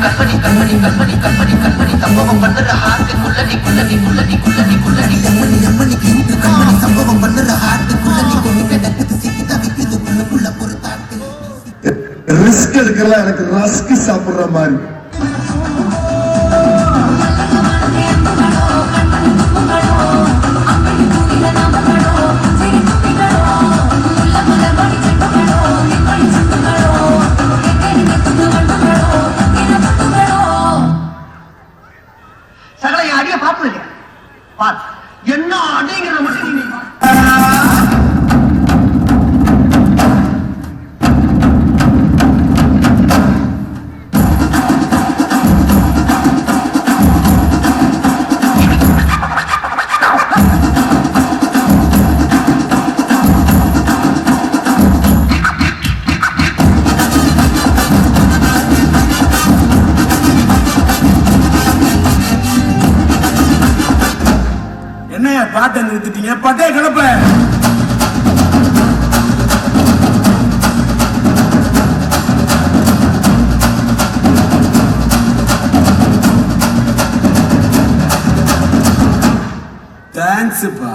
Speaker 10: கற்பனை கற்பனை கற்பனை கற்பனை கற்பனை சம்பவம் பண்ணுற ஹார்ட் குள்ளடி குள்ளடி குள்ளடி குள்ளடி குள்ளடி
Speaker 1: அம்மனிக்கு இன்று கண்மணி சம்பவம் பண்ணுற ஹார்ட்டுக்குள்ள நீ கொண்டு கிடக்குது சிக்கி தவிக்குது உள்ளுக்குள்ள பொறுத்தாட்டு
Speaker 11: ரிஸ்க் எடுக்கலாம் எனக்கு ரஸ்க் சாப்பிடுற மாதிரி
Speaker 10: சகல என் அடிய பார்த்து பார் என்ன அடிங்கிற மட்டும் நீ
Speaker 11: என்னையா பாட்டை நிறுத்திட்டீங்க பட்டே கிளப்ப தேங்க்ஸ்ப்பா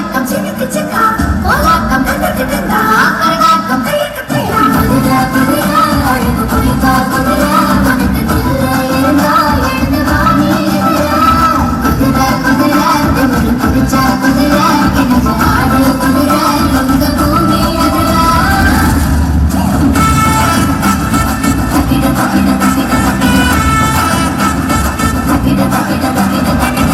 Speaker 2: கோலாட்டம் சினுக்கு சிக்கா கோலாட்டம் கண்டக்கு கண்டா கரகாட்டம் கையக்கு கையா குதிரை குதிரை அழகு குடிக்கா குதிரை உனக்கு தில்லை இருந்தா எழுந்து வாணி குதிரை குதிரை உனக்கு பிடிச்ச குதிரை எனக்கு ஆடு குதிரை உங்க பூமி எதிர தக்கிட தக்கிட தக்கிட தக்கிட தக்கிட தக்கிட தக்கிட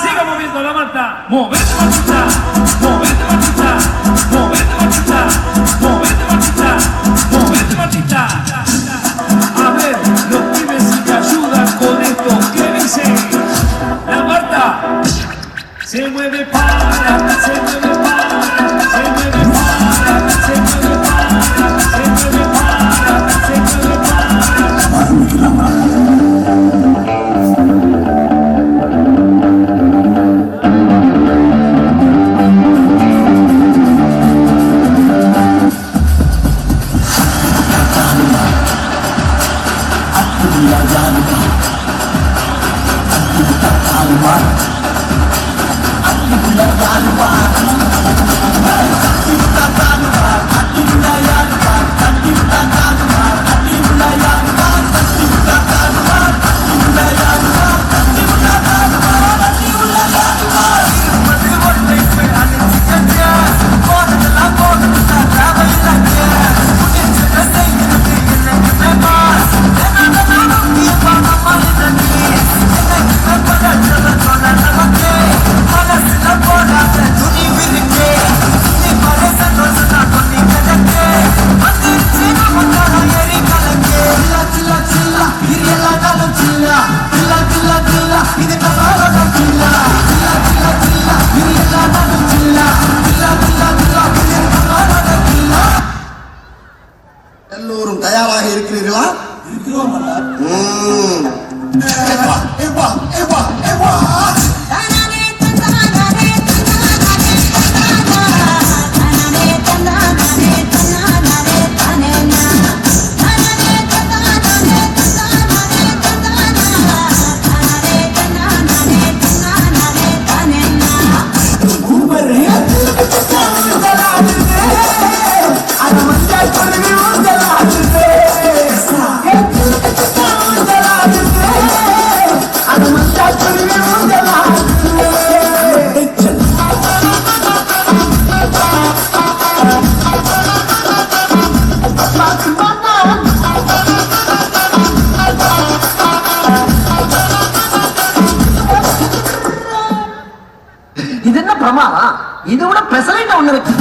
Speaker 4: Siga moviendo la manta, movete machita, movete machita, movete machita, movete machita, movete machita. A ver, los pibes si te ayudan con esto, ¿qué dicen? La Marta se mueve para, se mueve para, se mueve para, se mueve para, se mueve para, se mueve para.
Speaker 11: எல்லோரும் தயாராக இருக்கிறீர்களா?
Speaker 10: இது என்ன பிரமாதம்? இது விட பெசலைட் ஒண்ணு இருக்கு.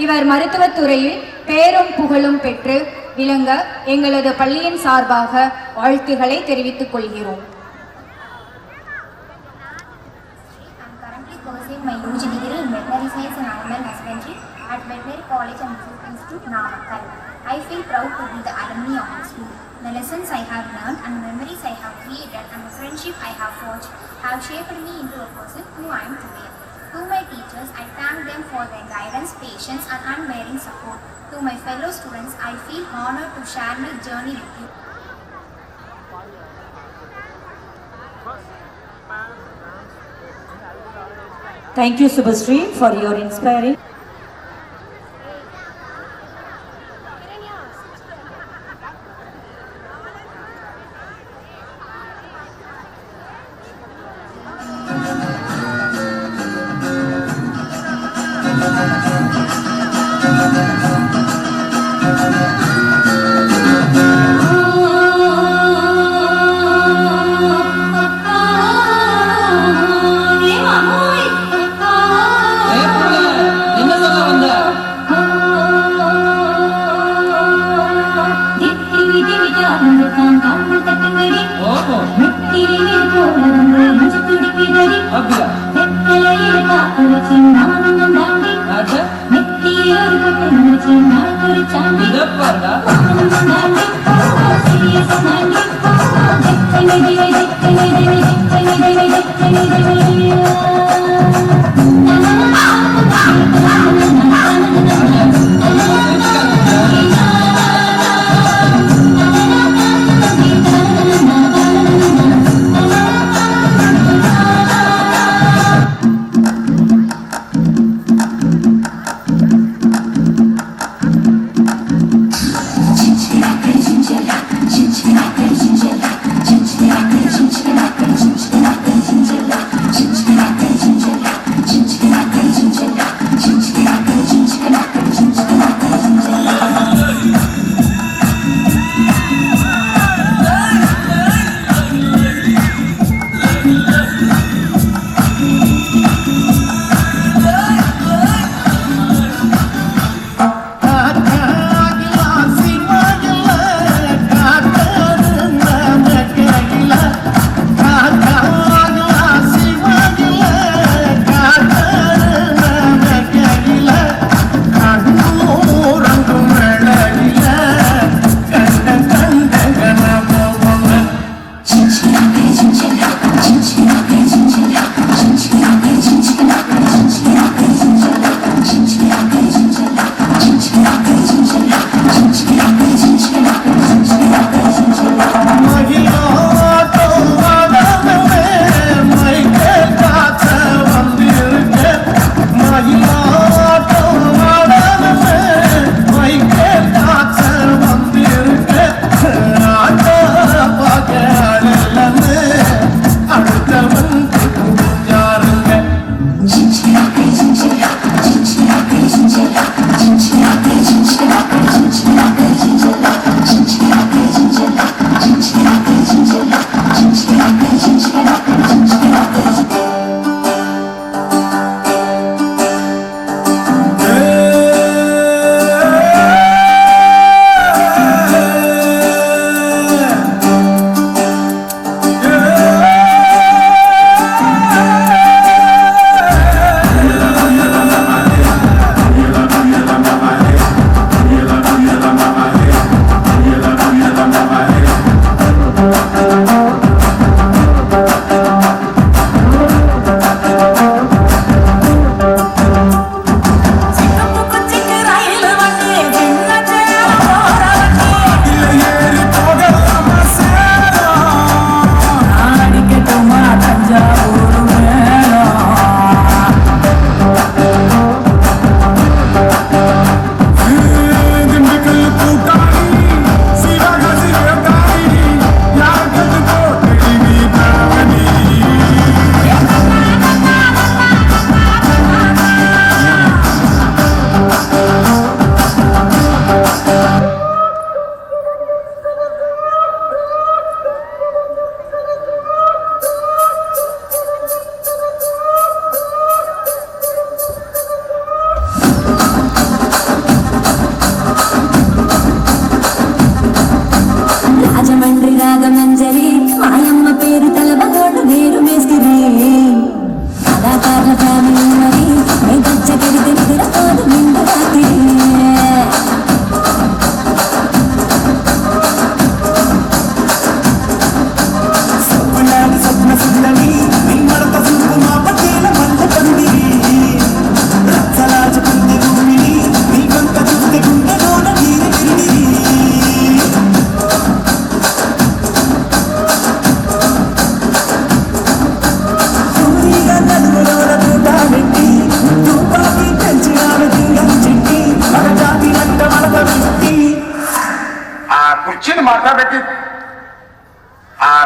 Speaker 3: இவர் மருத்துவத் துறையில் பேரும் புகழும் பெற்று விளங்க எங்களது பள்ளியின் சார்பாக வாழ்த்துக்களை தெரிவித்துக் கொள்கிறோம்.
Speaker 2: I'm currently pursuing my UG degree in Veterinary Science and Animal Husbandry at Veterinary College and Research Institute, Namakkal. I feel proud to be the alumni of this school. The lessons I have learned and memories I have created and the friendship I have forged have shaped me into a person who I am today. To my teachers, I thank them for their guidance, patience and unwavering support. To my fellow students, I feel honored to share my journey with you.
Speaker 13: Thank you, Subhasri, for your inspiring.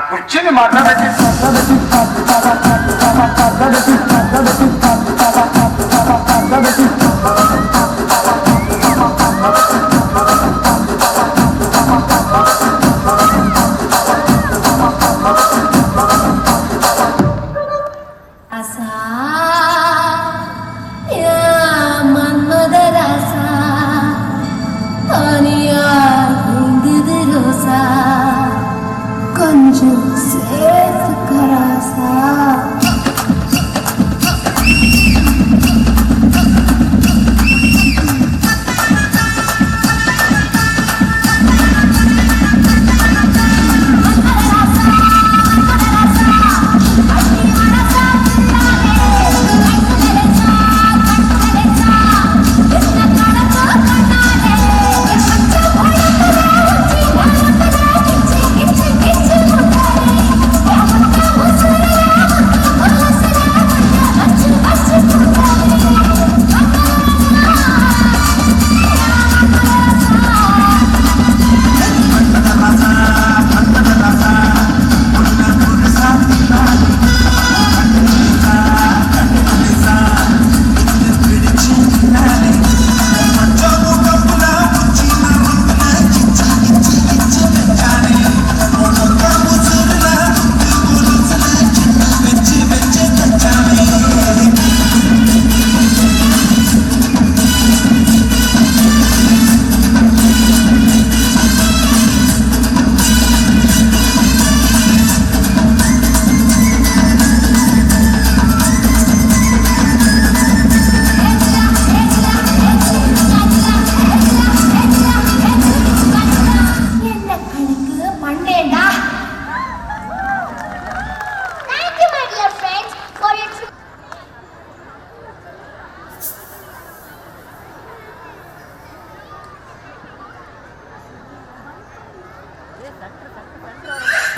Speaker 7: ಕುರ್ಚಿನ ಮಾತಾಡಕ್ಕೆ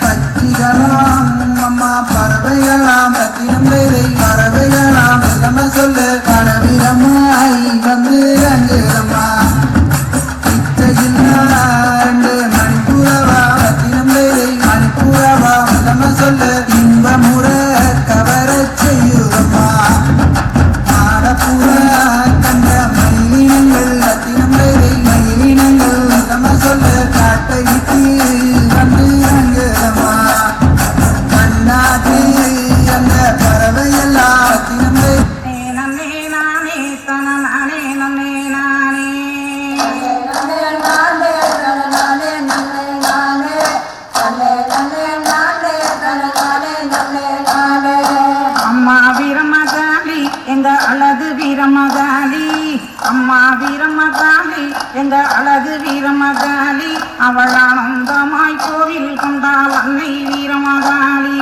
Speaker 1: பச்சிகளாம் அம்மா பறவைகளாம் ரத்தினம் வேலை பறவைகளாம் நம்ம சொல்லு பலவிதமாய் வந்து ரங்குதம்மா ரெண்டு மணிப்புறவா ரத்தினம் வேலை மணிப்புறவா நம்ம சொல்லு இன்பமுற கவர செய்யுதம்மா ஆடப்புற கண்ட மயிலினங்கள் ரத்தினம் வேலை மயிலினங்கள் நம்ம சொல்லு காட்டை விட்டு வந்து ரங்குதம்மா கண்ணாடி அந்த பறவையெல்லாம் ரத்தினம்
Speaker 15: அம்மா வீரமகாளி எங்க அழகு வீரமகாளி அம்மா வீரமகாளி எங்க அழகு வீரமகாளி அவள் ஆனந்தமாய் கோவில் கொண்டாள் அன்னை வீரமகாளி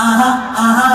Speaker 1: ஆஹா ஆஹா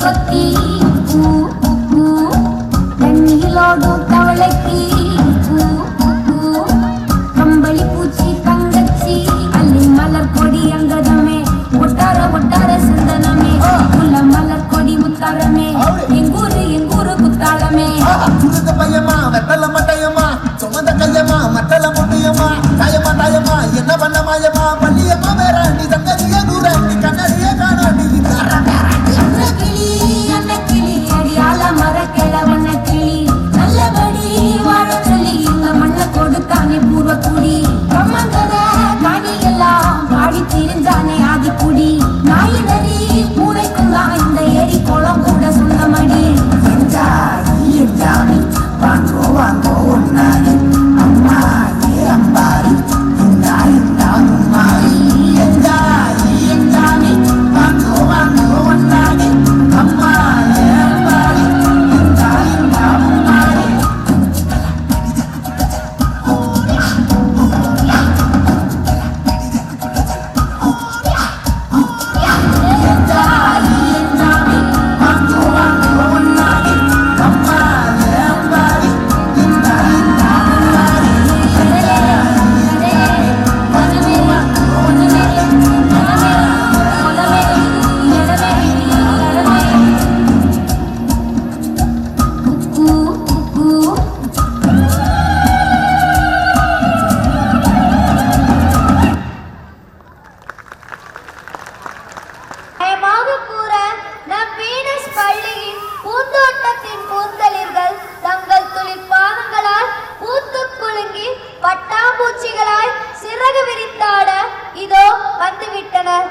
Speaker 2: கொக்கி பூ பூ தண்ணியிலோடும் தவளைக்கு பூ பூ கம்பளி பூச்சி தங்கச்சி அள்ளி மலர் கொடி அங்கதமே ஒட்டார ஒட்டார சந்தனமே முல்ல மலர் கொடி முத்தாரமே எங்கூரு குத்தாளமே
Speaker 11: புரிந்த பையமா வெத்தல மட்டையம்மா சுமந்த கையம்மா மட்டல முட்டையம்மா தாயம்மா தாயம்மா என்ன பண்ண மாயம்மா பள்ளியம்மா வேறாண்டி தங்கதிய தூராண்டி கண்ணடிய காணாண்டி
Speaker 2: அந்த கிளி அடியால மர கிழவன கிளி நல்லபடி வாழ சொல்லி இந்த மண்ணை கொடுத்தானே பூர்வ குடி கம்மங்கர காணி எல்லாம் பாடி திரிஞ்சானே ஆதி குடி நாய் நரி பூனைக்கும் தான் இந்த ஏரி குளம் கூட சொந்தமடி
Speaker 11: ஜாமி வாங்கோ வாங்கோ ஒன்னாரி அம்மா ஏ அம்பாரி இந்தா இந்தா மும்மாரி
Speaker 2: என்றானே
Speaker 11: வாங்கோ வாங்கோ ஒன்னாரி அம்மா ஏ அம்பாரி இந்தா இந்தா மும்மாரி வாங்கோ வாங்கோ ஒன்னாரி அம்மா ஏ அம்பாரி இந்தா இந்தா மும்மாரி
Speaker 2: கூற நம் வீனஸ் பள்ளியின் பூந்தோட்டத்தின் பூந்தளிர்கள் தங்கள் துளிர்பாதங்களால் பூத்து குலுங்கி பட்டாம்பூச்சிகளாய் சிறகு விரித்தாட இதோ வந்துவிட்டனர்.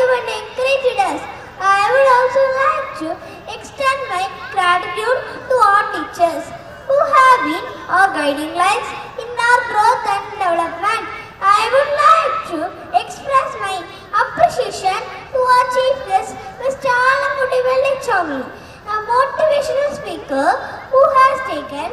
Speaker 2: supportive and encouraged us. I would also like to extend my gratitude to our teachers who have been our guiding lights in our growth and development. I would like to express my appreciation to our chief guest, Mr. Alamudi Vellichami, a motivational speaker who has taken